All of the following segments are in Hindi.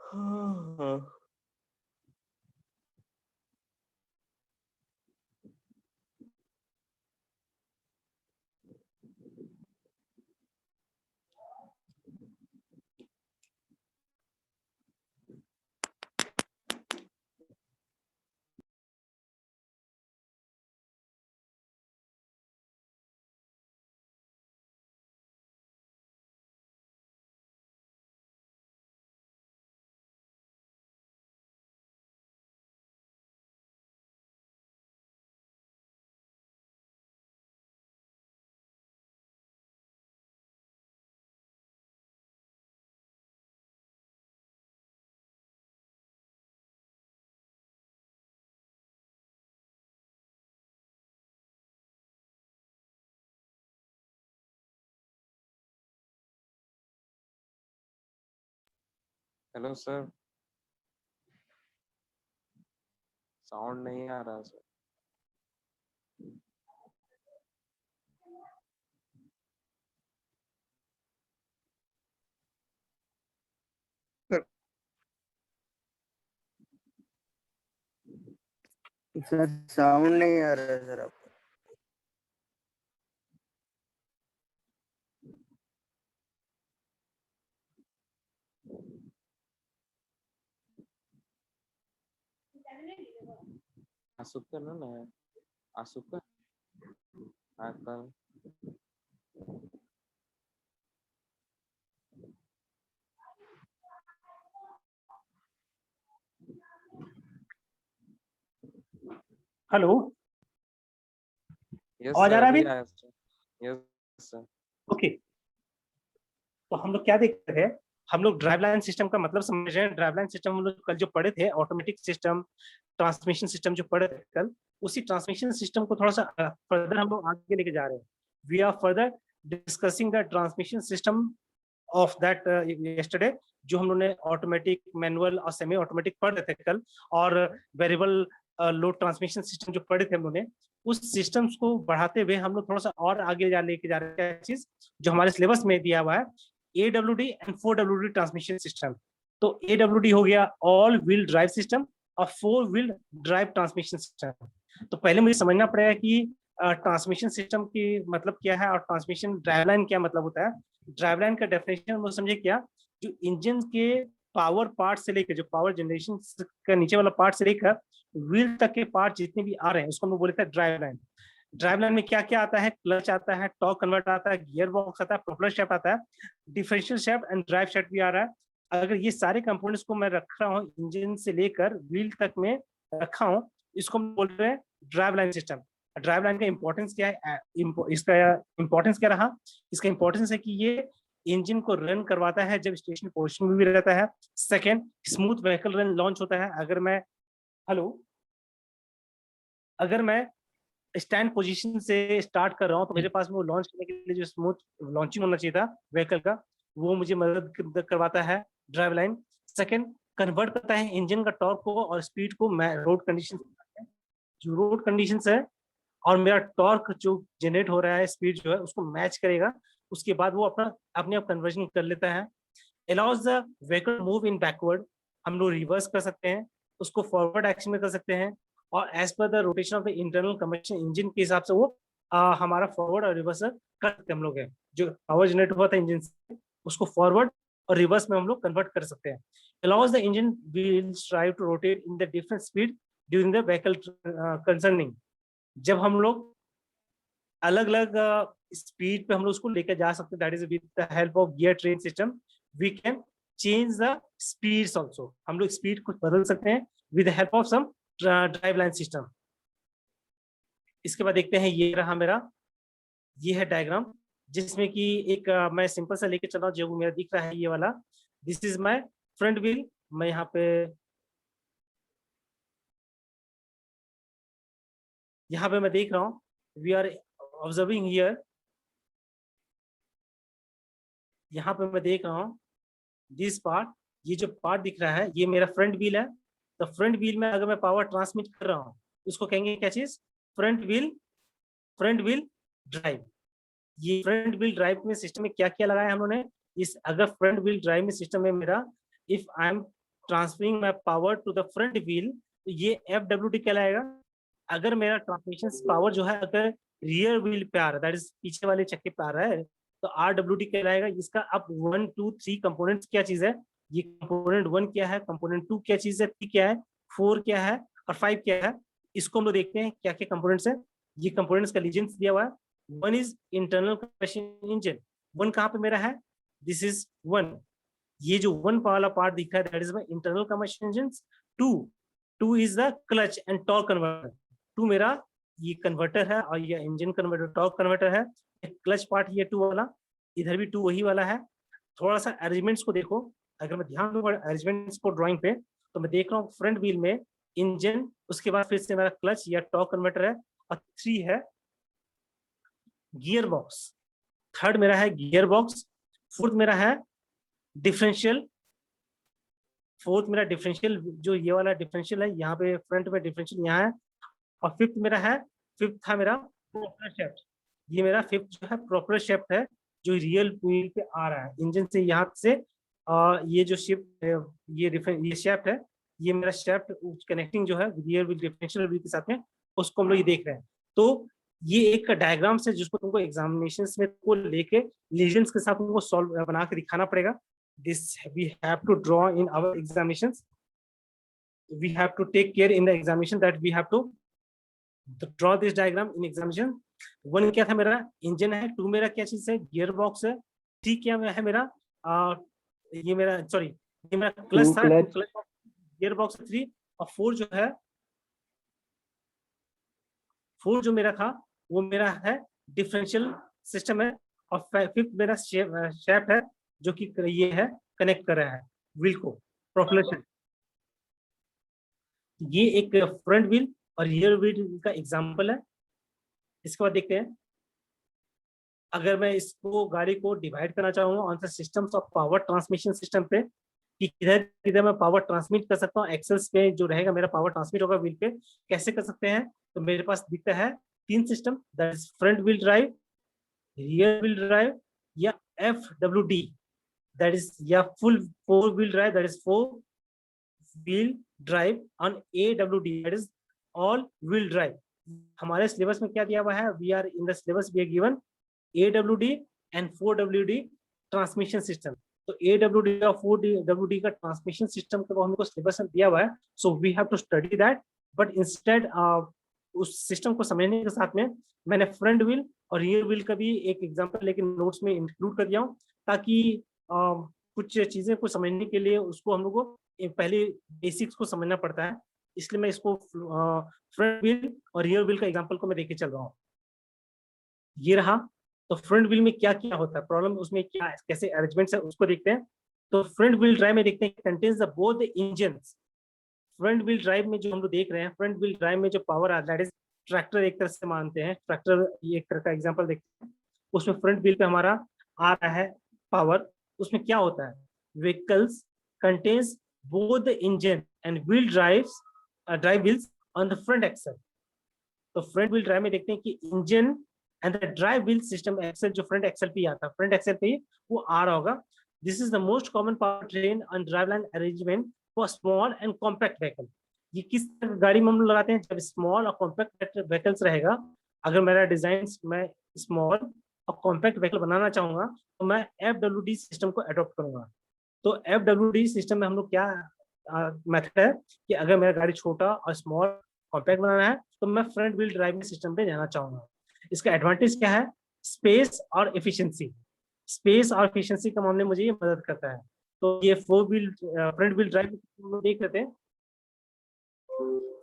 हाँ। हेलो सर, साउंड नहीं आ रहा सर। सर साउंड नहीं आ रहा है सर आप। आसुका ना ना आसुका आकल। हेलो, यस आवाज आ सर, रहा है अभी अभी? आया सर। Yes sir. ओके, तो हम लोग क्या देख रहे हैं? हम लोग ड्राइव लाइन सिस्टम का मतलब समझ रहे हैं। ड्राइव लाइन सिस्टम हम लोग कल जो पढ़े थे, ऑटोमेटिक सिस्टम, ट्रांसमिशन सिस्टम जो पढ़े थे कल, उसी ट्रांसमिशन सिस्टम को थोड़ा सा फर्दर हम लोग आगे लेके जा रहे हैं। We are further discussing the transmission system of that yesterday, जो हम लोग ने ऑटोमेटिक, मैनुअल और सेमी ऑटोमेटिक पढ़ रहे थे कल, और वेरिएबल लोड ट्रांसमिशन सिस्टम जो पढ़े थे हम लोग ने, उस सिस्टम्स को बढ़ाते हुए हम लोग थोड़ा सा और आगे जा लेके जा रहे हैं। क्या चीज जो हमारे सिलेबस में दिया हुआ है, AWD and 4WD transmission system. तो AWD हो गया ऑल व्हील ड्राइव सिस्टम, और 4 व्हील ड्राइव ट्रांसमिशन सिस्टम। तो पहले मुझे समझना पड़ेगा कि ट्रांसमिशन सिस्टम की मतलब क्या है, और ट्रांसमिशन ड्राइव लाइन क्या मतलब होता है। ड्राइव लाइन का डेफिनेशन हम लोग समझे क्या, जो इंजन के पावर पार्ट से लेकर, जो पावर जनरेशन का नीचे वाला पार्ट से लेकर व्हील तक के पार्ट जितने भी आ रहे हैं, उसको हम लोग बोलते हैं ड्राइव लाइन। ड्राइव लाइन में क्या क्या आता है? क्लच आता है, टॉर्क कन्वर्टर आता है, गियर बॉक्स आता है, प्रोपेलर शाफ्ट आता है, differential shaft and drive shaft भी आ रहा है। अगर ये सारे कंपोनेंट्स को मैं रख रहा हूँ इंजन से लेकर व्हील तक में रखा हूँ, इसको हम बोल रहे हैं drive line system. Drive line का इंपॉर्टेंस क्या है? इसका इंपॉर्टेंस क्या रहा? इसका इंपॉर्टेंस है कि ये इंजन को रन करवाता है जब स्टेशन पोजिशन में भी रहता है। Second, smooth vehicle run launch होता है। अगर मैं अगर मैं स्टैंड पोजीशन से स्टार्ट कर रहा हूँ, तो मेरे पास में वो लॉन्च करने के लिए जो स्मूथ लॉन्चिंग होना चाहिए था व्हीकल का, वो मुझे मदद करवाता है ड्राइव लाइन। सेकंड, कन्वर्ट करता है इंजन का टॉर्क को और स्पीड को रोड कंडीशन, जो रोड कंडीशन है और मेरा टॉर्क जो जनरेट हो रहा है, स्पीड जो है उसको मैच करेगा। उसके बाद वो अपने आप कन्वर्जन कर लेता है। Allows the vehicle move in backward, हम लोग रिवर्स कर सकते हैं, उसको फॉरवर्ड एक्शन में कर सकते हैं, और as per the rotation of the internal combustion engine के हिसाब से वो हमारा फॉरवर्ड और रिवर्स कर सकते हैं। हम लोग है जो पावर जनरेट हुआ था इंजन से, उसको फॉरवर्ड और रिवर्स में हम लोग कन्वर्ट कर सकते हैं। Allows the engine wheels drive to rotate in the different speed during the vehicle concerning. जब हम लोग अलग अलग स्पीड पे हम लोग उसको लेकर जा सकते हैं, that is with the help of gear train system we can change the speeds also. हम लोग स्पीड को बदल सकते हैं with the help of some drive line system. इसके बाद देखते हैं, ये रहा मेरा, ये है डायग्राम, जिसमें कि एक मैं सिंपल सा लेके चल रहा हूँ, जो मेरा दिख रहा है ये वाला, this is my front wheel. मैं यहाँ पे मैं देख रहा हूँ, वी आर ऑब्जर्विंग हियर, यहाँ पे मैं देख रहा हूँ दिस पार्ट, ये जो पार्ट दिख रहा है ये मेरा फ्रंट व्हील है। तो फ्रंट व्हील में अगर मैं पावर ट्रांसमिट कर रहा हूँ, उसको कहेंगे क्या चीज? Front wheel drive. ये फ्रंट व्हील ड्राइव में सिस्टम में क्या क्या लगाया हम लोगों ने? इस अगर फ्रंट व्हील ड्राइव में सिस्टम में मेरा, if I am transferring my power to the front wheel, तो ये FWD कहलाएगा। अगर मेरा ट्रांसमिशन पावर जो है अगर रियर व्हील पे आ रहा है, दैट इज पीछे वाले चक्के पे आ रहा है, तो RWD कहलाएगा। इसका अब 1 2 3 कंपोनेंट्स क्या चीज है, ये कंपोनेंट 1 क्या है, कंपोनेंट 2 क्या चीज है, 3 क्या है, 4 क्या है और 5 क्या है। इसको हम लोग देखते हैं क्या क्या कंपोनेंट्स है। ये कंपोनेंट्स का लीजेंस दिया हुआ है। 1 इज इंटरनल कंबशन इंजन। 1 कहाँ पे मेरा है, दिस इज 1। ये जो 1 वाला पार्ट दिख रहा है that is my internal combustion engine. 2 is the clutch and torque converter. 2 मेरा ये कन्वर्टर है और ये इंजन कन्वर्टर टॉर्क कन्वर्टर है। क्लच पार्ट ये 2 वाला, इधर भी 2 वही वाला है। थोड़ा सा अरेंजमेंट्स को देखो, अगर मैं ध्यान दूं अरेंजमेंट्स को ड्राइंग पे, तो मैं देख रहा हूँ फ्रंट व्हील में इंजन, उसके बाद फिर से मेरा क्लच या टॉर्क कन्वर्टर है, और 3 है गियर बॉक्स। 3rd मेरा है गियर बॉक्स। 4th मेरा है डिफरेंशियल। 4th मेरा डिफरेंशियल, जो ये वाला डिफरेंशियल है, यहाँ पे फ्रंट में डिफरेंशियल यहाँ है। और 5th मेरा है, 5th था मेरा प्रोपेलर शेफ्ट। ये मेरा 5th जो है प्रोपेलर शेफ्ट है, जो रियल व्हील पे आ रहा है इंजन से यहाँ से। ये जो शिफ्ट ये शेफ्ट है, ये मेरा शेफ्ट कनेक्टिंग जो है रियर व्हील डिफरेंशियल व्हील के साथ में, उसको हम लोग ये देख रहे हैं। तो ये एक डायग्राम से जिसको तुमको एग्जामिनेशन में को लेके लीजेंड्स के साथ तुमको सॉल्व बना के दिखाना पड़ेगा। This we have to draw in our examinations. We have to take care in the examination that we have to draw this diagram in examination. 1 क्या था मेरा, इंजन है। 2 मेरा क्या चीज है, गियर बॉक्स है। 3 क्या है मेरा, ये मेरा सॉरी ये मेरा क्लच था, गियर बॉक्स 3। और 4 जो है, 4 जो मेरा था वो मेरा है डिफरेंशियल सिस्टम है। और 5th मेरा शेफ्ट है, जो कि ये है कनेक्ट कर रहा है व्हील को, प्रोपेलर। ये एक फ्रंट व्हील और रियर व्हील का एग्जांपल है। इसके बाद देखते हैं, अगर मैं इसको गाड़ी को डिवाइड करना चाहूंगा on the systems of power transmission system पे, कि किधर किधर मैं पावर ट्रांसमिट कर सकता हूँ, एक्सेल्स पे जो रहेगा मेरा पावर ट्रांसमिट होगा व्हील पे, कैसे कर सकते हैं। तो मेरे पास दिखता है 3 system, that is front wheel drive, rear wheel drive या FWD, that is full 4-wheel drive, that is 4-wheel drive on AWD, that is all wheel drive। हमारे सिलेबस में क्या दिया हुआ है, we are in the syllabus we are given AWD and 4WD transmission system. तो AWD और 4WD का ट्रांसमिशन सिस्टम को हमको सिलेबस में दिया हुआ है, so we have to study that. But instead उस सिस्टम को समझने के साथ में मैंने फ्रंट व्हील और रियर व्हील का भी एक एग्जांपल लेके नोट्स में इंक्लूड कर दिया हूँ, ताकि कुछ चीजें को समझने के लिए उसको हम लोग को पहले बेसिक्स को समझना पड़ता है। इसलिए मैं इसको फ्रंट व्हील और रियर व्हील का एग्जांपल को मैं देके चल रहा हूँ। ये रहा। तो फ्रंट व्हील में क्या क्या होता है, प्रॉब्लम उसमें क्या कैसे अरेंजमेंट्स है उसको देखते हैं। तो फ्रंट व्हील ड्राइव में देखते हैं contains the both the engines. Front wheel drive में जो हम लोग देख रहे हैं, फ्रंट व्हील ड्राइव में जो पावर आ दैट इज ट्रैक्टर, एक तरह से मानते हैं ट्रैक्टर, ये एक तरह का एग्जांपल देखते हैं। उसमें फ्रंट व्हील पे हमारा आ रहा है पावर। उसमें क्या होता है, vehicles contains both the engine and wheel drive wheels on the front axle. तो फ्रंट व्हील ड्राइव में देखते हैं कि engine and the drive wheel system axle, जो फ्रंट एक्सल पे आता है, फ्रंट एक्सल पे वो आ रहा होगा। This is the most common power train and drive line arrangement for small and compact vehicle. ये किस गाड़ी में हम लोग लगाते हैं, जब स्मॉल और कॉम्पैक्ट व्हीकल्स रहेगा। अगर मेरा डिजाइन मैं स्मॉल और कॉम्पैक्ट व्हीकल बनाना चाहूंगा तो मैं FWD सिस्टम को अडॉप्ट करूंगा। तो FWD सिस्टम में हम लोग क्या मेथड है कि अगर मेरा गाड़ी छोटा और स्मॉल कॉम्पैक्ट बनाना है तो मैं फ्रंट व्हील ड्राइविंग सिस्टम पे जाना चाहूंगा। इसका एडवांटेज क्या है, स्पेस और एफिशिएंसी। स्पेस और एफिशिएंसी के मामले में मुझे ये मदद करता है। तो ये फ्रंट व्हील ड्राइव देख लेते हैं।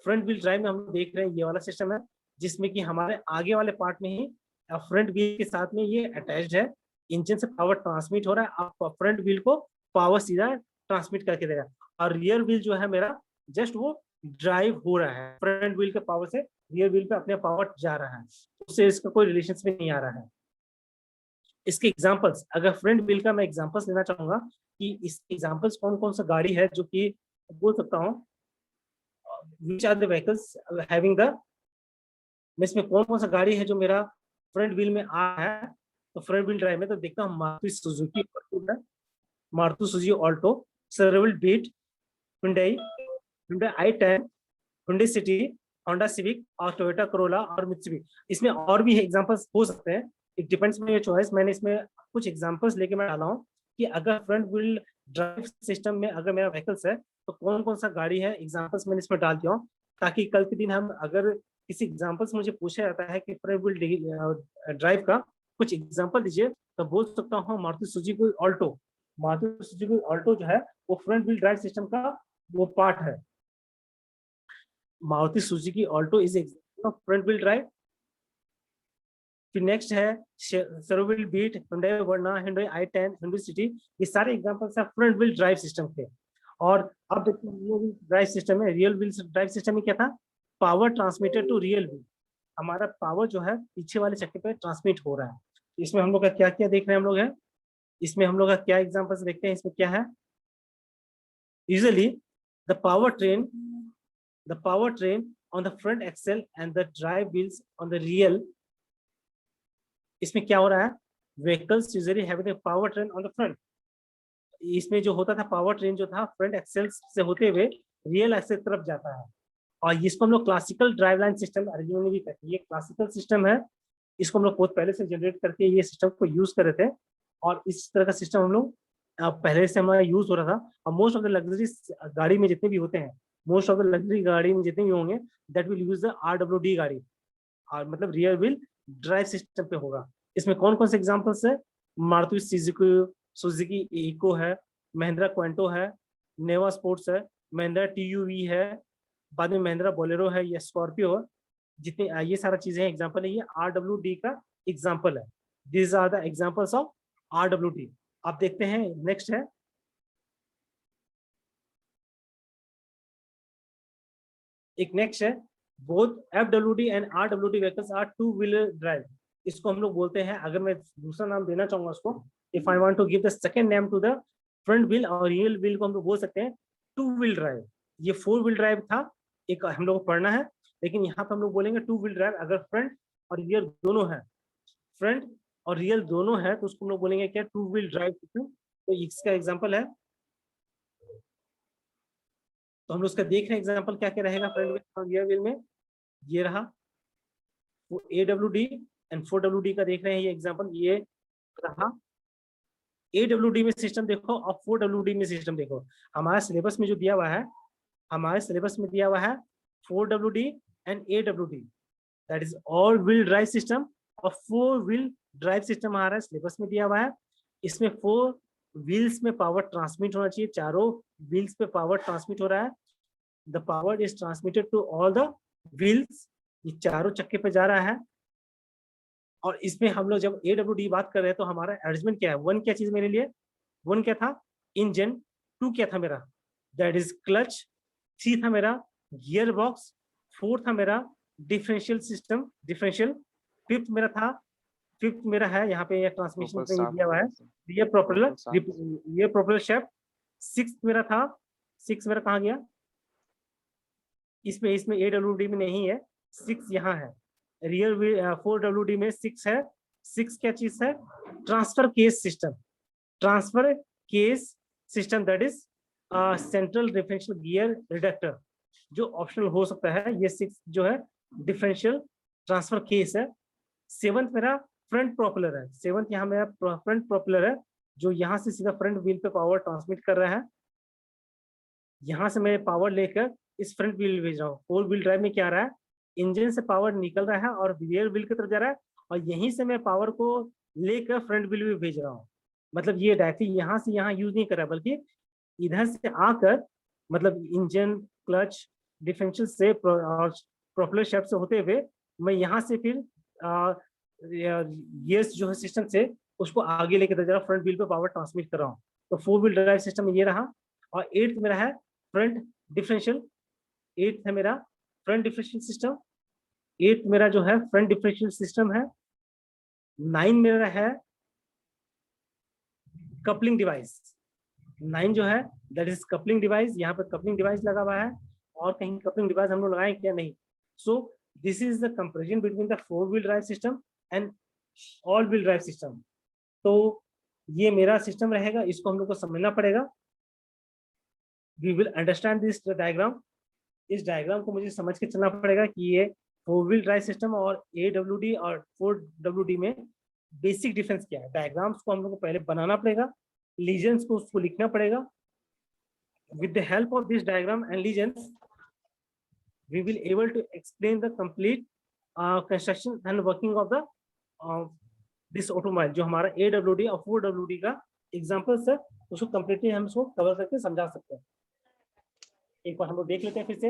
फ्रंट व्हील ड्राइव में हम लोग देख रहे हैं ये वाला सिस्टम है, जिसमें कि हमारे आगे वाले पार्ट में ही फ्रंट व्हील के साथ में ये अटैच्ड है। इंजन से पावर ट्रांसमिट हो रहा है, आप फ्रंट व्हील को पावर सीधा ट्रांसमिट करके देगा। और रियर व्हील जो है मेरा जस्ट वो ड्राइव हो रहा है, फ्रंट व्हील के पावर से रियर व्हील पे अपने पावर जा रहा है, उससे इसका कोई रिलेशन में नहीं आ रहा है। इसके एग्जांपल्स, अगर फ्रंट व्हील का मैं एग्जांपल्स लेना चाहूंगा कि इस एग्जांपल्स कौन कौन सा गाड़ी है, जो कि बोल सकता हूँ which are the vehicles having the, इसमें कौन कौन सा गाड़ी है जो मेरा फ्रंट व्हील में आ है। तो फ्रंट व्हील ड्राइव में तो देखता हूँ Maruti Suzuki Alto, Chevrolet Beat, Hyundai i10, Hyundai City, Honda Civic और टोयोटा Corolla और Mitsubishi। इसमें और भी एग्जांपल्स हो सकते हैं, it depends on your choice. मैंने इसमें कुछ एग्जांपल्स लेके मैं डाला हूँ कि अगर फ्रंट व्हील ड्राइव सिस्टम में अगर मेरा व्हीकल्स है तो कौन कौन सा गाड़ी है, एग्जांपल्स मैंने इसमें डाल दिया हूँ, ताकि कल के दिन हम अगर किसी एग्जांपल्स मुझे पूछा जाता है कि फ्रंट व्हील ड्राइव का कुछ एग्जांपल दीजिए, तो बोल सकता हूँ Maruti Suzuki Alto. Maruti Suzuki Alto जो है वो फ्रंट व्हील ड्राइव सिस्टम का वो पार्ट है। Maruti Suzuki Alto is example of front wheel drive. फिर नेक्स्ट है सर्विल बीट, Hyundai वर्ना, Hyundai i10, Hyundai सिटी। ये सारे एग्जांपल्स हैं फ्रंट व्हील ड्राइव सिस्टम के। और अब देखते हैं रियल व्हील ड्राइव सिस्टम में। रियल व्हील ड्राइव सिस्टम में क्या था, power transmitted to real wheel. हमारा पावर जो है पीछे वाले चक्के पे ट्रांसमिट हो रहा है। इसमें हम लोग का क्या क्या देख रहे हैं हम लोग है, इसमें हम लोग का क्या एग्जांपल्स देखते हैं, इसमें क्या है, usually the power train on the front axle and the drive wheels on the real। इसमें क्या हो रहा है, vehicles usually having a power train on the front। इसमें जो होता था पावर ट्रेन जो था फ्रंट एक्सेल से होते हुए रियल एक्सेल तरफ जाता है, और इसको हम लोग classical drive line system originally भी कहते हैं। ये क्लासिकल सिस्टम है, इसको हम लोग बहुत पहले से जनरेट करके ये सिस्टम को यूज कर रहे थे, और इस तरह का सिस्टम हम लोग पहले से हमारा यूज हो रहा था। और मोस्ट ऑफ द लग्जरी गाड़ी में जितने भी होते हैं, मोस्ट ऑफ द लग्जरी गाड़ी में जितने भी होंगे, that will use the RWD गाड़ी, और मतलब रियर व्हील ड्राइव सिस्टम पे होगा। इसमें कौन कौन से एग्जांपल्स है, मारुति सुजुकी इको है, महिंद्रा क्वेंटो है, नेवा स्पोर्ट्स है, महिंद्रा TUV है, बाद में महिंद्रा बोलेरो है, या स्कॉर्पियो है। जितने ये सारा चीजें हैं एग्जांपल है, ये RWD का एग्जांपल है। This are the examples of RWD। आप देखते हैं नेक्स्ट है, एक नेक्स्ट है, both FWD and RWD vehicles are two wheeler drive. इसको हम लोग बोलते हैं, अगर मैं दूसरा नाम देना चाहूंगा उसको, if I want to give the second name to the front wheel और रियल व्हील को हम लोग बोल सकते हैं टू व्हील ड्राइव। ये 4 व्हील ड्राइव था, एक हम लोग को पढ़ना है, लेकिन यहाँ पे हम लोग बोलेंगे टू व्हील ड्राइव। अगर फ्रंट और रियर दोनों है, फ्रंट और रियल दोनों है, तो उसको हम लोग बोलेंगे क्या, टू व्हील ड्राइव। तो इसका एग्जाम्पल है, तो हम लोग उसका देख रहे हैं एग्जाम्पल क्या क्या रहेगा फ्रंट व्हील और रियर व्हील में। ये रहा वो AWD एंड 4WD का देख रहे हैं ये एग्जाम्पल, ये रहा AWD में सिस्टम देखो और 4WD में सिस्टम देखो। हमारे सिलेबस में जो दिया हुआ है, हमारे सिलेबस में दिया हुआ है 4WD and AWD, that is all wheel drive system, और 4 व्हील ड्राइव सिस्टम हमारा सिलेबस में दिया हुआ है। इसमें 4 व्हील्स में पावर ट्रांसमिट होना चाहिए, चारों व्हील्स पे पावर ट्रांसमिट हो रहा है। The power is transmitted to all the wheels, ये चारों चक्के पे जा रहा है। और इसमें हम लोग जब AWD बात कर रहे हैं तो हमारा अरेंजमेंट क्या है, 1 क्या चीज मेरे लिए, 1 क्या था, इंजन, 2 क्या था मेरा, दैट इज क्लच, 3 था मेरा गियर बॉक्स, 4 था मेरा डिफरेंशियल सिस्टम, डिफरेंशियल, 5th मेरा था, 5th मेरा है यहाँ पे, ये ट्रांसमिशन में दिया हुआ है, ये प्रोपेलर शाफ्ट। 6th मेरा था, 6 मेरा कहाँ गया, इसमें AWD में नहीं है, 6 यहाँ है। रियल 4WD में 6 है। 6 क्या चीज है, transfer case system, transfer case system, that is central differential gear reductor, जो ऑप्शनल हो सकता है। ये 6 जो है डिफरेंशियल ट्रांसफर केस है। 7th मेरा फ्रंट प्रोपेलर है, 7th यहाँ मेरा फ्रंट प्रोपेलर है, जो यहाँ से सीधा फ्रंट व्हील पे पावर ट्रांसमिट कर रहा है। यहाँ से मैं पावर लेकर इस फ्रंट व्हील भेज रहा हूँ। 4 व्हील ड्राइव में क्या आ रहा है, इंजन से पावर निकल रहा है और रियर व्हील की तरफ जा रहा है, और यहीं से मैं पावर को लेकर फ्रंट व्हील में भेज रहा हूँ। मतलब ये डायरेक्टली यहाँ से यहाँ यूज नहीं कर रहा, बल्कि इधर से आकर, मतलब इंजन, क्लच, डिफरेंशियल से और प्रोपेलर शाफ्ट से होते हुए मैं यहाँ से फिर गियर्स जो है सिस्टम से उसको आगे लेकर जा रहा हूँ, फ्रंट व्हील पे पावर ट्रांसमिट कर रहा हूँ। तो 4 व्हील ड्राइव सिस्टम ये रहा। और 8th मेरा है फ्रंट डिफरेंशियल, 8th है मेरा फ्रंट डिफरेंशियल सिस्टम, 8th मेरा जो है फ्रंट डिफरेंशियल सिस्टम है। 9 मेरा है कपलिंग डिवाइस, 9 जो है दैट इज कपलिंग डिवाइस। यहाँ पर कपलिंग डिवाइस लगा हुआ है, और कहीं कपलिंग डिवाइस हम लोग लगाए क्या, नहीं। So this is the comparison between the 4 wheel drive system and all wheel drive system. तो ये मेरा सिस्टम रहेगा, इसको हम लोग को समझना पड़ेगा। We will understand this diagram. इस डायग्राम को मुझे समझ के चलना पड़ेगा कि ये 4 व्हील ड्राइव सिस्टम और AWD और 4WD में बेसिक डिफरेंस क्या है। डायग्राम्स को हम लोग को पहले बनाना पड़ेगा, लीजेंस को उसको लिखना पड़ेगा। With the help of this diagram and legends we will able to explain the complete construction and working of the this automobile। जो हमारा AWD और 4WD का एग्जांपल है उसको कंप्लीटली हम इसको कवर करके समझा सकते हैं। एक बार हम लोग देख लेते हैं फिर से।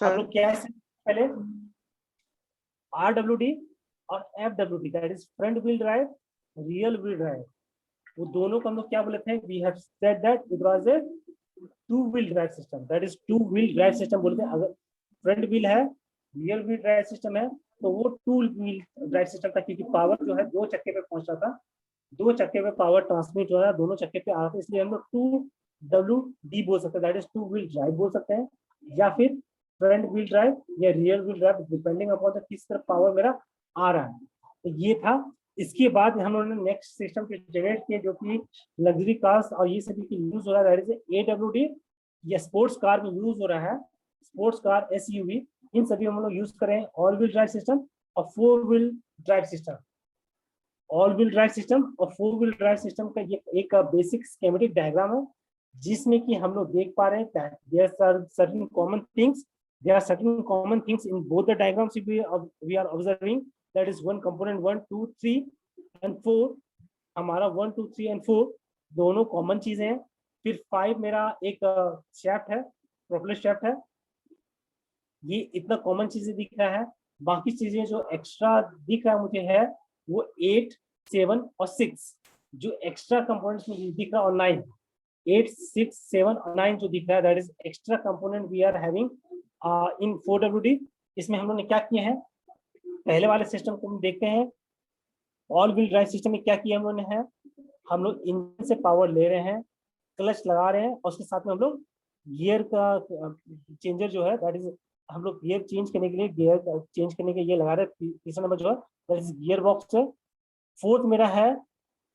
हम लोग क्या है पहले RWD और FWD that is front wheel drive, rear wheel drive, वो दोनों को हम लोग क्या बोले थे, we have said that it was a 2 wheel drive system, that is 2 wheel drive system बोलते हैं। अगर फ्रंट व्हील है, रियर व्हील ड्राइव सिस्टम है, तो वो 2 व्हील ड्राइव सिस्टम था, क्योंकि पावर जो है 2 चक्के पे पहुंच रहा था, 2 चक्के पे पावर ट्रांसमिट हो रहा है, दोनों चक्के पे आ रहा था, इसलिए हम लोग 2WD बोल सकते हैं, दैट इज 2 व्हील ड्राइव बोल सकते हैं, या फिर फ्रंट व्हील ड्राइव या rear wheel drive, depending upon किस तरफ पावर मेरा आ रहा है। तो ये था। इसके बाद हम लोगों ने नेक्स्ट सिस्टम के जनरेट किए जो कि लग्जरी कार्स और ये सभी की यूज हो रहा है, दैट इज AWD, या स्पोर्ट्स कार में यूज हो रहा है, स्पोर्ट्स कार SUV, इन सभी हम लोग यूज करें ऑल व्हील ड्राइव सिस्टम और 4 wheel drive system. All wheel drive system और 4 व्हील ड्राइव सिस्टम का ये एक बेसिक स्कीमेटिक डायग्राम है, जिसमें कि हम लोग देख पा रहे हैं there are certain common things, there are certain common things in both the diagrams we are observing, that is one component 1 2 3 and 4, हमारा 1 2 3 and 4 दोनों कॉमन चीजें हैं। फिर 5 मेरा एक शैफ्ट है, प्रोपेलर शैफ्ट है, ये इतना कॉमन चीजें दिख रहा है। बाकी चीजें जो एक्स्ट्रा दिख रहा है मुझे है वो 8 7 और 6 जो एक्स्ट्रा कंपोनेंट्स में दिख रहा है, और 9 8 6 7 और 9 जो दिख रहा है, that is extra component we are having in 4WD। इसमें हम लोग ने क्या किए हैं, पहले वाले सिस्टम को हम देखते हैं। ऑल व्हील ड्राइव सिस्टम में क्या किया हम लोगों ने है, हम लोग इंजन से पावर ले रहे हैं, क्लच लगा रहे हैं, और उसके साथ में हम लोग गियर का चेंजर जो है, दैट इज हम लोग गियर चेंज करने के लिए गियर चेंज करने के ये लगा रहे हैं। तीसरा नंबर जो है दैट इज गियर बॉक्स है। फोर्थ मेरा है,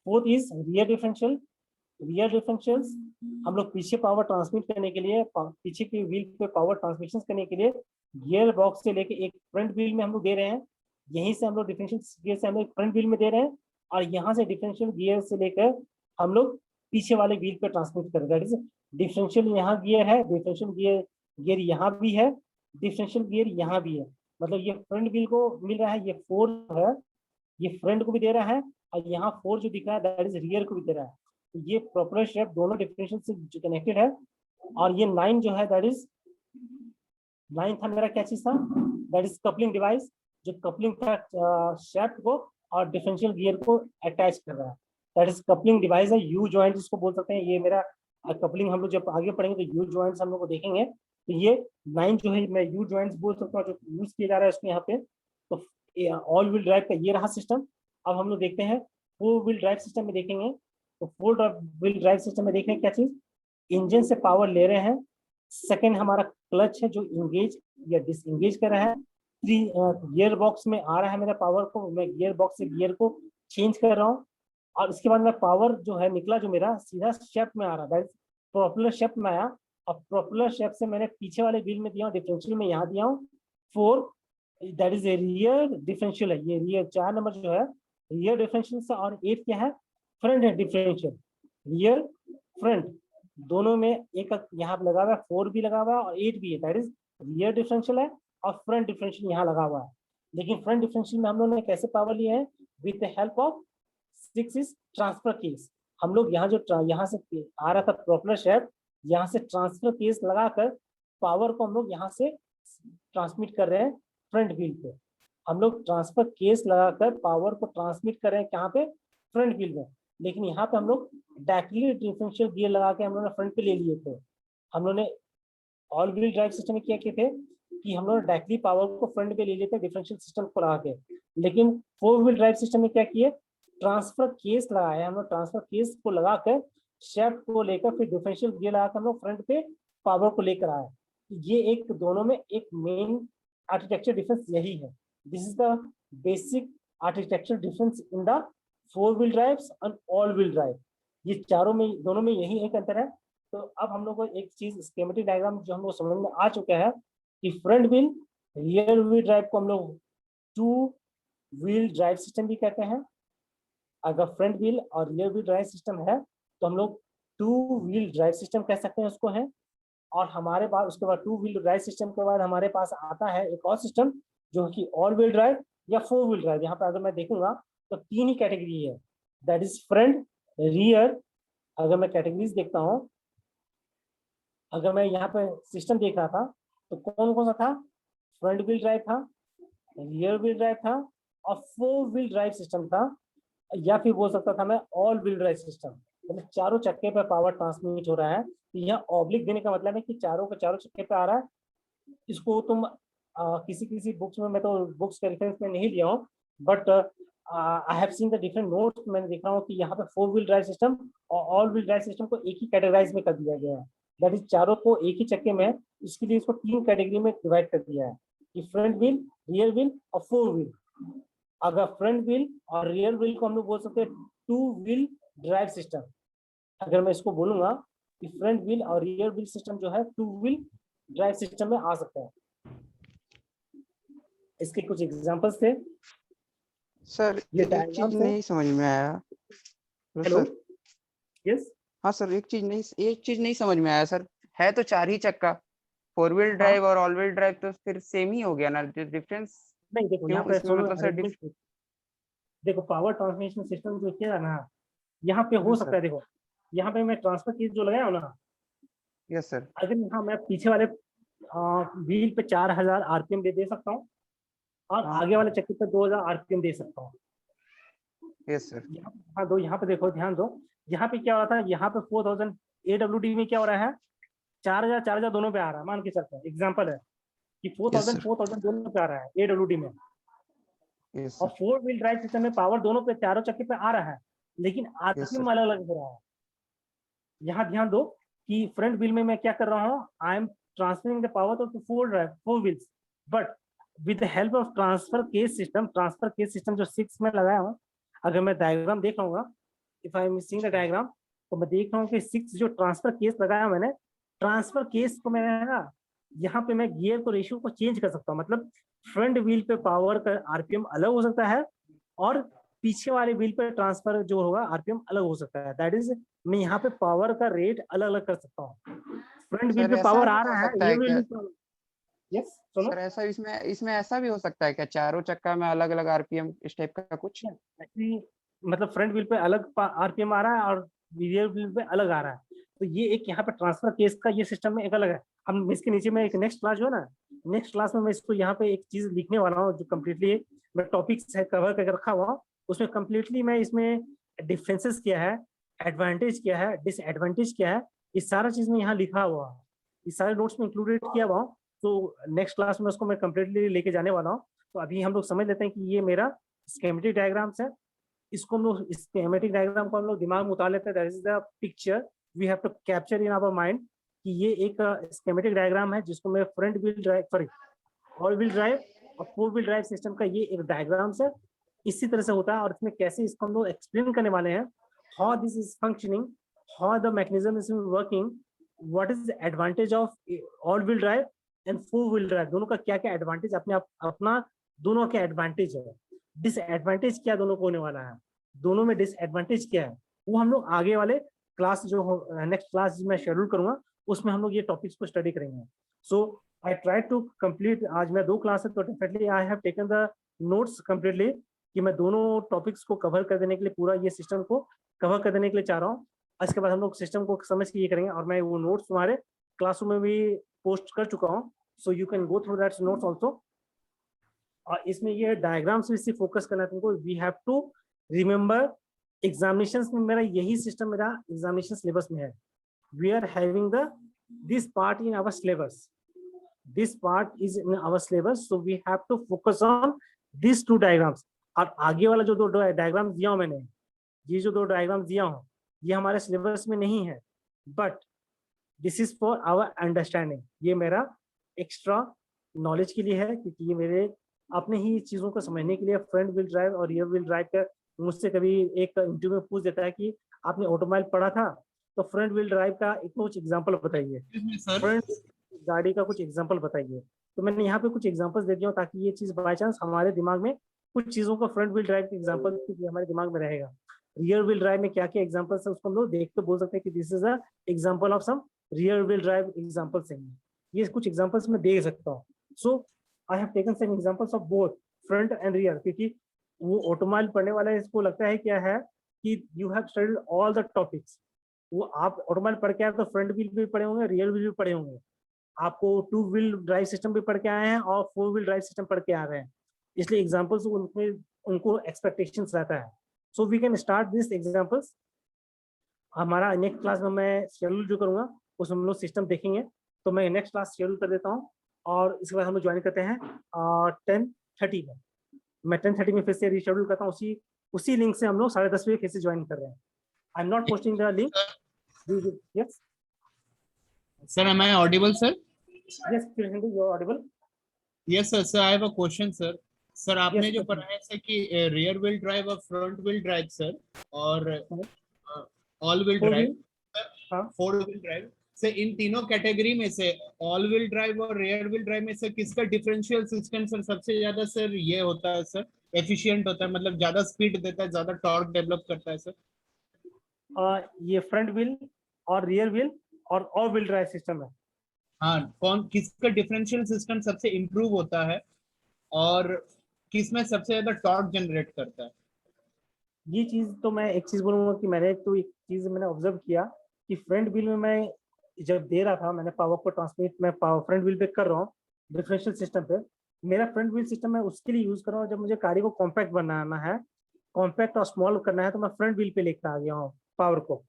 fourth is rear differential. Rear differentials हम लोग पीछे पावर ट्रांसमिट करने के लिए, पीछे के व्हील पे पावर ट्रांसमिशन करने के लिए गियर बॉक्स से लेके एक फ्रंट व्हील में हम लोग दे रहे हैं, यहीं से हम लोग डिफरेंशियल गियर से हम लोग फ्रंट व्हील में दे रहे हैं, और यहाँ से डिफरेंशियल गियर से लेकर हम लोग पीछे वाले व्हील पे ट्रांसमिट कर रहे हैं। दैट इज डिफरेंशियल यहाँ गियर है, डिफरेंशियल गियर यहाँ भी है, डिफरेंशियल गियर यहाँ भी है, मतलब ये फ्रंट व्हील को मिल रहा है, ये 4 है, ये फ्रंट को भी दे रहा है, और यहाँ 4 जो दिख रहा है दैट इज रियर को भी दे रहा है। ये प्रोपेलर शेप दोनों डिफरेंशियल से कनेक्टेड है। और ये 9 जो है दैट इज 9 था मेरा क्या चीज था, दैट इज कपलिंग डिवाइस, जो कपलिंग था शेफ्ट को और डिफरेंशियल गियर को अटैच कर रहा है, दैट इज कपलिंग डिवाइस है, यू जॉइंट जिसको बोल सकते हैं। ये मेरा कपलिंग हम लोग जब आगे पढ़ेंगे तो यू जॉइंट्स हम लोग को देखेंगे। तो ये 9 जो है मैं यू जॉइंट्स बोल सकता हूँ, जो यूज किया जा रहा है उसमें यहाँ पे। तो ऑल व्हील ड्राइव का ये रहा सिस्टम। अब हम लोग देखते हैं 4 व्हील ड्राइव सिस्टम में देखेंगे। तो 4 व्हील ड्राइव सिस्टम में देखें क्या चीज, इंजन से पावर ले रहे हैं, सेकंड हमारा क्लच है जो इंगेज या डिसएंगेज कर रहा है, गियर बॉक्स में आ रहा है मेरा पावर को, मैं गियर बॉक्स से गियर को चेंज कर रहा हूँ, और उसके बाद में पावर जो है निकला जो मेरा सीधा शेप में आ रहा है, प्रोपेलर शेप में आया, और प्रोपेलर शेप से मैंने पीछे वाले व्हील में दिया हूँ, डिफरेंशियल में यहाँ दिया हूँ 4, that is a rear differential है। ये रियर 4 नंबर जो है रियर डिफरेंशियल से, और 8 क्या है, फ्रंट है डिफरेंशियल। रियर फ्रंट दोनों में एक यहाँ पे लगा हुआ है, 4 भी लगा हुआ है और 8 भी है, दैट इज रियर डिफरेंशियल है, और फ्रंट डिफरेंशियल यहाँ लगा हुआ है। लेकिन फ्रंट डिफरेंशियल में हम लोगों ने कैसे पावर लिए हैं, with the help of 6 is transfer case. हम लोग यहाँ जो यहाँ से आ रहा था प्रोपेलर शेप, यहाँ से ट्रांसफर केस लगाकर पावर को हम लोग यहाँ से ट्रांसमिट कर रहे हैं फ्रंट व्हील पे। हम लोग ट्रांसफर केस लगाकर पावर को ट्रांसमिट कर रहे हैं कहाँ पे, फ्रंट व्हील में। लेकिन यहाँ पे हम लोग डायरेक्टली डिफरेंशियल गियर लगा के हम लोग ने फ्रंट पे ले लिए थे। हम लोग ने ऑल व्हील ड्राइव सिस्टम में क्या किए थे कि हम लोग डायरेक्टली पावर को फ्रंट पे ले लेते डिफरेंशियल सिस्टम को लगा के। लेकिन 4 व्हील ड्राइव सिस्टम में क्या किए, ट्रांसफर केस लगाया हम लोग, ट्रांसफर केस को लगाकर शेफ्ट को लेकर फिर डिफरेंशियल गियर लगाकर हम लोग फ्रंट पे पावर को लेकर आए। ये एक दोनों में एक मेन आर्किटेक्चर डिफरेंस यही है। This is the basic architecture difference in the 4 wheel drives and all wheel drive. ये चारों में दोनों में यही एक अंतर है तो अब हम लोग को एक चीज स्कीमेटिक डायग्राम जो हम लोग समझ में आ चुका है कि front wheel rear wheel drive को हम लोग टू व्हील ड्राइव सिस्टम भी कहते हैं। अगर फ्रंट व्हील और रियर व्हील ड्राइव सिस्टम है तो हम लोग टू व्हील ड्राइव सिस्टम कह सकते हैं उसको है। और हमारे पास उसके बाद टू व्हील ड्राइव सिस्टम के बाद हमारे पास आता है एक और सिस्टम जो कि ऑल व्हील ड्राइव या फोर व्हील ड्राइव। यहाँ पे अगर मैं देखूंगा तो तीन ही कैटेगरी है, दैट इज फ्रंट, रियर। अगर मैं कैटेगरीज देखता हूँ, अगर मैं यहाँ पे सिस्टम देख रहा था तो कौन कौन सा था, फ्रंट व्हील ड्राइव था, रियर व्हील ड्राइव था और फोर व्हील ड्राइव सिस्टम था, या फिर बोल सकता था मैं ऑल व्हील ड्राइव सिस्टम। मतलब चारों चक्के पे पावर ट्रांसमिट हो रहा है। यहाँ ऑब्लिक देने का मतलब है कि चारों के चारों चक्के पे आ रहा है। इसको तुम किसी किसी बुक्स में, मैं तो बुक्स के रेफरेंस में नहीं लिया हूँ, but I have seen the different notes. मैंने देखा हूँ कि यहाँ पे फोर व्हील ड्राइव सिस्टम और ऑल व्हील ड्राइव सिस्टम को एक ही कैटेगराइज में कर दिया गया है। दैट इज चारों को एक ही चक्के में है, इसके लिए इसको तीन कैटेगरी में डिवाइड कर दिया है कि फ्रंट व्हील, रियर व्हील और फोर व्हील। अगर फ्रंट व्हील और रियर व्हील को हम लोग बोल सकते हैं टू व्हील ड्राइव सिस्टम। अगर मैं इसको बोलूंगा कि फ्रंट व्हील और रियर व्हील सिस्टम जो है टू व्हील ड्राइव सिस्टम में आ सकता है। इसके कुछ एग्जांपल्स थे। सर ये एक चीज डायग्राम से, नहीं समझ में आया। हेलो, सर यस, हाँ सर, एक चीज नहीं समझ में आया सर। है तो चार ही चक्का, फोर व्हील हाँ, ड्राइव और ऑल व्हील ड्राइव, तो फिर सेम ही हो गया ना, डिफरेंस नहीं देखो यहाँ क्यों पे इसमें, सुनो मतलब सर अरेंजमेंट। देखो पावर ट्रांसमिशन सिस्टम जो किया है ना, यहाँ पे हो सकता सर, है, देखो यहाँ पे मैं ट्रांसफर केस जो लगाया हूँ ना, यस सर, अगर यहाँ मैं पीछे वाले व्हील पे 4000 आरपीएम दे सकता हूँ और हाँ आगे वाले चक्के पे 2000 आरपीएम दे सकता हूँ। यस सर, यहाँ दो, यहाँ पे देखो, ध्यान दो, यहाँ पे क्या होता है, यहाँ पे 4000 AWD में क्या हो रहा है, 4000 दोनों पे आ रहा है। मान के चलते हैं, एग्जाम्पल है कि यस 4000 सर, 4000 दोनों पे आ रहा है AWD में। यस और sir, four wheel drive system में पावर दोनों पे, चारों चक्के पे आ रहा है, लेकिन यस आरपीएम सर, अलग अलग हो रहा है। यहाँ ध्यान दो कि फ्रंट व्हील में मैं क्या कर रहा हूँ, I am transferring the power to four wheels, but with the help of transfer case system जो 6 में लगाया हूँ। अगर मैं डायग्राम देख लूंगा, if I am seeing the diagram, तो मैं देख रहा हूँ कि 6 जो ट्रांसफर केस लगाया मैंने, ट्रांसफर केस को मैंने ना, यहाँ पे मैं गियर को रेशियो को चेंज कर सकता हूँ। मतलब फ्रंट व्हील पे पावर का आरपीएम अलग हो सकता है और पीछे वाले व्हील पे ट्रांसफर जो होगा आरपीएम अलग हो सकता है। दैट इज, मैं यहाँ पे पावर का रेट अलग अलग कर सकता हूँ। फ्रंट व्हील सर पे ऐसा पावर भी आ हो रहा है, सकता ये है क्या? व्हील, यस सुनो, सर ऐसा इसमें इसमें ऐसा भी हो सकता है क्या, चारों चक्का में अलग अलग आरपीएम इस टाइप का कुछ? एक्चुअली मतलब फ्रंट व्हील पे अलग आरपीएम आ रहा है और रियर व्हील पे अलग आ रहा है। तो ये एक यहाँ पे ट्रांसफर केस का ये सिस्टम में एक अलग है। हम इसके नीचे में एक नेक्स्ट क्लास जो है ना, नेक्स्ट क्लास में मैं इसको यहाँ पे एक चीज लिखने वाला हूँ जो कम्प्लीटली मैं टॉपिक्स है कवर करके रखा हुआ हूँ। उसमें कम्प्लीटली मैं इसमें डिफरेंसेस क्या है, एडवांटेज क्या है, डिसएडवांटेज क्या है, ये सारा चीज में यहाँ लिखा हुआ है, ये सारे नोट्स में इंक्लूडेड किया हुआ हूँ। तो नेक्स्ट क्लास में उसको मैं कम्प्लीटली लेके जाने वाला हूँ। तो अभी हम लोग समझ लेते हैं कि ये मेरा स्कीमेटिक डायग्राम्स है। इसको हम लोग, स्कीमेटिक डायग्राम को हम लोग दिमाग में उतार लेते हैं। That is the picture we have to capture in our mind कि ये एक स्कीमेटिक डायग्राम है जिसको मैं front wheel drive, sorry all wheel drive और फोर व्हील ड्राइव सिस्टम का ये एक डायग्राम्स है। इसी तरह से होता है और इसमें कैसे इसको हम लोग एक्सप्लेन करने वाले हैं, how this is functioning, how the mechanism is working, what is the advantage of all wheel drive and four wheel drive, दोनों का क्या क्या एडवांटेज अपने अपना दोनों का एडवांटेज है, डिसएडवांटेज क्या दोनों को होने वाला है, दोनों में डिसएडवांटेज क्या है, वो हम लोग आगे वाले क्लास जो नेक्स्ट क्लास मैं शेड्यूल करूंगा उसमें हम लोग ये टॉपिक्स को स्टडी करेंगे। सो आई ट्राई टू कंप्लीट, आज मैं 2 क्लास है तो definitely I have taken the notes completely कि मैं दोनों टॉपिक्स को कवर कर देने के लिए, पूरा ये सिस्टम को कवर कर देने के लिए चाह रहा हूँ। इसके बाद हम लोग सिस्टम को समझ के ये करेंगे और मैं वो नोट्स तुम्हारे क्लासरूम में भी पोस्ट कर चुका हूँ, so you can go through that notes also. और इसमें ये डायग्राम से इसी फोकस करना है तुमको। We have to remember, examinations में मेरा यही सिस्टम मेरा एग्जामिनेशन सिलेबस में है। We are having the this part in our syllabus, this part is in our syllabus, so we have to focus on this 2 diagrams. और आगे वाला जो 2 डायग्राम दिया हूं मैंने, ये जो 2 डायग्राम दिया हूं ये हमारे सिलेबस में नहीं है, but this is for our understanding, ये मेरा एक्स्ट्रा नॉलेज के लिए है क्योंकि ये मेरे अपने ही चीज़ों को समझने के लिए। फ्रंट व्हील ड्राइव और रियर व्हील ड्राइव का मुझसे कभी एक इंटरव्यू में पूछ देता है कि आपने ऑटोमोबाइल पढ़ा था, तो फ्रंट व्हील ड्राइव का एक कुछ एग्जांपल बताइए, सर फ्रंट गाड़ी का कुछ एग्जांपल बताइए। तो मैंने यहाँ पे कुछ एग्जांपल्स दे दिया हूँ ताकि ये चीज बाय चांस हमारे दिमाग में कुछ चीजों का फ्रंट व्हील ड्राइव के एग्जांपल हमारे दिमाग में रहेगा। रियर व्हील ड्राइव में क्या क्या एग्जांपल्स है उसको हम लोग देख के बोल सकते हैं कि this is a example of some rear wheel drive examples हैं। ये कुछ एग्जांपल्स मैं दे सकता हूँ। So I have taken some examples of both front and rear, क्योंकि वो ऑटोमोबाइल पढ़ने वाला इसको लगता है क्या है कि you have studied all the topics. वो आप ऑटोमोबाइल पढ़ के आए तो फ्रंट व्हील भी पढ़े होंगे, रियर व्हील भी पढ़े होंगे, आपको 2 व्हील ड्राइव सिस्टम भी पढ़ के आए हैं और 4 व्हील ड्राइव सिस्टम पढ़ के आ रहे हैं, इसलिए एग्जांपल्स उनमें उनको एक्सपेक्टेशंस रहता है। So we can start this examples. हमारा नेक्स्ट क्लास में मैं शेड्यूल जो करूंगा उसमें हम लोग सिस्टम देखेंगे, तो मैं नेक्स्ट क्लास शेड्यूल कर देता हूँ और इसके बाद हम लोग ज्वाइन करते हैं 10:30 में। मैं 10:30 में फिर से रीशेड्यूल करता हूँ, उसी लिंक से हम लोग 10:30 बजे फिर से ज्वाइन कर रहे हैं। I am not posting the link. Yes sir, am I audible, sir? Yes you are audible. Yes, sir. Sir, I have a question, sir. Sir आपने Yes, जो sir. पढ़ाया सर कि रियर व्हील ड्राइव और फ्रंट व्हील ड्राइव सर, और all wheel Four drive, wheel? हाँ। फोर व्हील ड्राइव सर, इन तीनों कैटेगरी में से ऑल व्हील ड्राइव और रियर व्हील ड्राइव में सर किसका डिफरेंशियल सिस्टम सर सबसे ज्यादा सर ये होता है सर, एफिशिएंट होता है, मतलब ज्यादा स्पीड देता है, ज्यादा टॉर्क डेवलप करता है सर? ये फ्रंट व्हील और रियर व्हील और ऑल व्हील ड्राइव सिस्टम है। हाँ, कौन किसका डिफरेंशियल सिस्टम सबसे इम्प्रूव होता है और किसमें सबसे ज्यादा टॉर्क जनरेट करता है? ये चीज तो मैं एक चीज बोलूंगा कि मैंने तो एक चीज मैंने ऑब्जर्व किया कि फ्रंट व्हील में मैं जब दे रहा था, मैंने पावर को ट्रांसमिट मैं पावर फ्रंट व्हील पे कर रहा हूँ डिफरेंशियल सिस्टम पे। मेरा फ्रंट व्हील सिस्टम मैं उसके लिए यूज कर रहा हूँ जब मुझे गाड़ी को कॉम्पैक्ट बनाना है, कॉम्पैक्ट और स्मॉल करना है, तो मैं फ्रंट व्हील पे लेकर आ गया हूँ पावर को।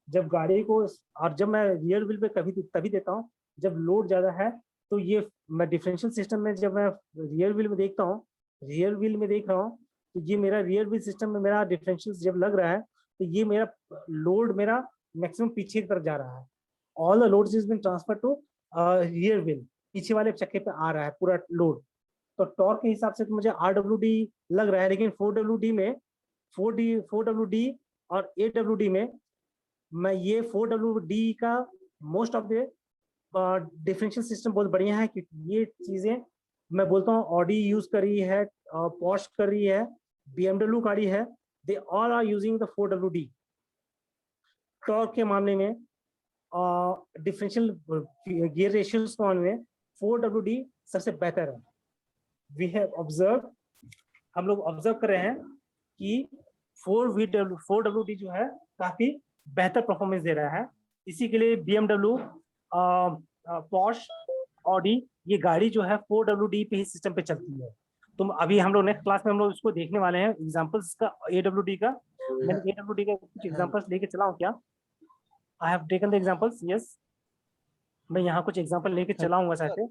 जब गाड़ी को और जब मैं रियर व्हील पे कभी तभी देता हूँ जब लोड ज्यादा है, तो ये मैं डिफरेंशियल सिस्टम में जब मैं रियर व्हील में देखता हूँ, रियर व्हील में देख रहा हूँ, तो ये मेरा रियर व्हील सिस्टम में मेरा डिफरेंशियल जब लग रहा है तो ये मेरा लोड मेरा मैक्सिमम पीछे की तरफ जा रहा है। All the load is being transfer to rear wheel, पीछे वाले चक्के पे आ रहा है पूरा लोड। तो टॉर्क के हिसाब से तो मुझे RWD लग रहा है, लेकिन 4WD में 4WD और 8WD में मैं ये 4WD का most of the differential system बहुत बढ़िया है, क्योंकि ये चीजें मैं बोलता हूँ ऑडी यूज कर रही है, पॉश कर रही है, BMW गाड़ी है, they all are using the 4WD। Torque के मामले में डिफरेंशियल गियर रेशियोज के मामले में 4WD सबसे बेहतर है। वी हैव ऑब्जर्व, हम लोग ऑब्जर्व कर रहे हैं कि 4WD जो है काफी बेहतर परफॉर्मेंस दे रहा है। इसी के लिए BMW, पॉश, ऑडी ये गाड़ी जो है 4WD पे ही सिस्टम पे चलती है। तो अभी हम लोग नेक्स्ट क्लास में हम लोग इसको देखने वाले हैं एग्जांपल्स का AWD का। मैंने AWD का कुछ एग्जांपल्स लेके चला हूँ क्या? आई have taken the examples. Yes, मैं यहाँ कुछ एग्जांपल लेके चला हूँ ऐसे।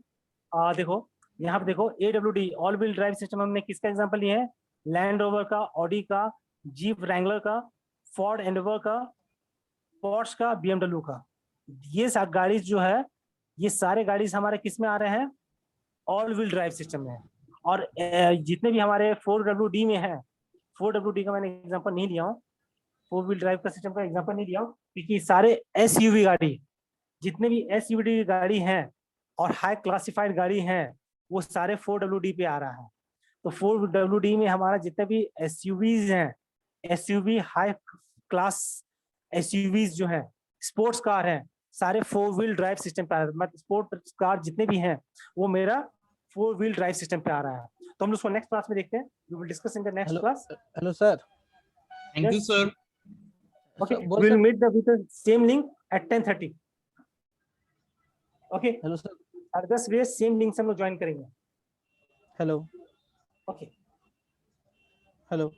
देखो यहाँ पे देखो AWD all wheel drive system हमने किसका एग्जांपल लिया है? लैंड रोवर का, ऑडी का, जीप रैंगलर का, फोर्ड एंडेवर का, पोर्श का, BMW का। ये सब गाड़ी जो है, ये सारे गाड़ी हमारे किस में आ रहे हैं? ऑल व्हील ड्राइव सिस्टम में। और जितने भी हमारे 4WD में है, 4WD का मैंने एग्जांपल नहीं लिया हूँ, 4 व्हील ड्राइव का सिस्टम का एग्जांपल नहीं लिया हूँ, क्योंकि सारे SUV गाड़ी, जितने भी SUV गाड़ी हैं और हाई क्लासिफाइड गाड़ी हैं, वो सारे 4WD पे आ रहा है। तो 4WD में हमारा जितने भी SUVs हैं, SUV हाई क्लास SUVs जो हैं, स्पोर्ट्स कार हैं, सारे 4 व्हील ड्राइव सिस्टम पे आ रहा है। मतलब स्पोर्ट्स कार जितने भी हैं वो मेरा 4 व्हील ड्राइव सिस्टम पे आ रहा है। तो हम उसको नेक्स्ट क्लास में देखते हैं। We will discuss in the next class. Hello sir. Thank you sir. Okay, बोल we will sir. Meet the with the same link at 10:30। Okay, hello sir. 10 बजे सेम लिंक से हम लोग ज्वाइन करेंगे। Hello okay, hello.